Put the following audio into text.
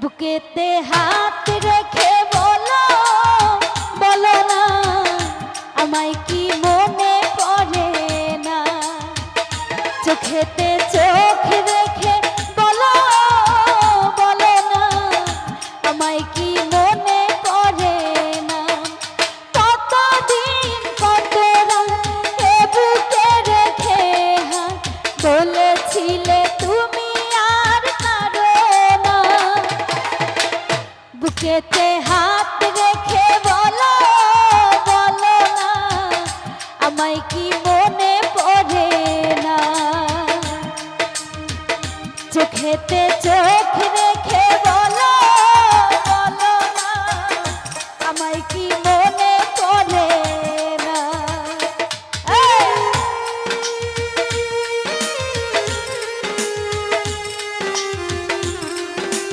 বুকেতে হাত রেখে বলো বলো না আমায় কি মনে পড়ে না চোখেতে চোখ রেখে বলো বলো না আমায় কি মনে পড়ে না কতদিন কত রাত এ বুকে রেখে হাত বলেছিলে তুমি আর কারো না বুকেতে হাত রেখে বলো বলো না আমায় কি মনে পড়ে না চোখেতে চোখ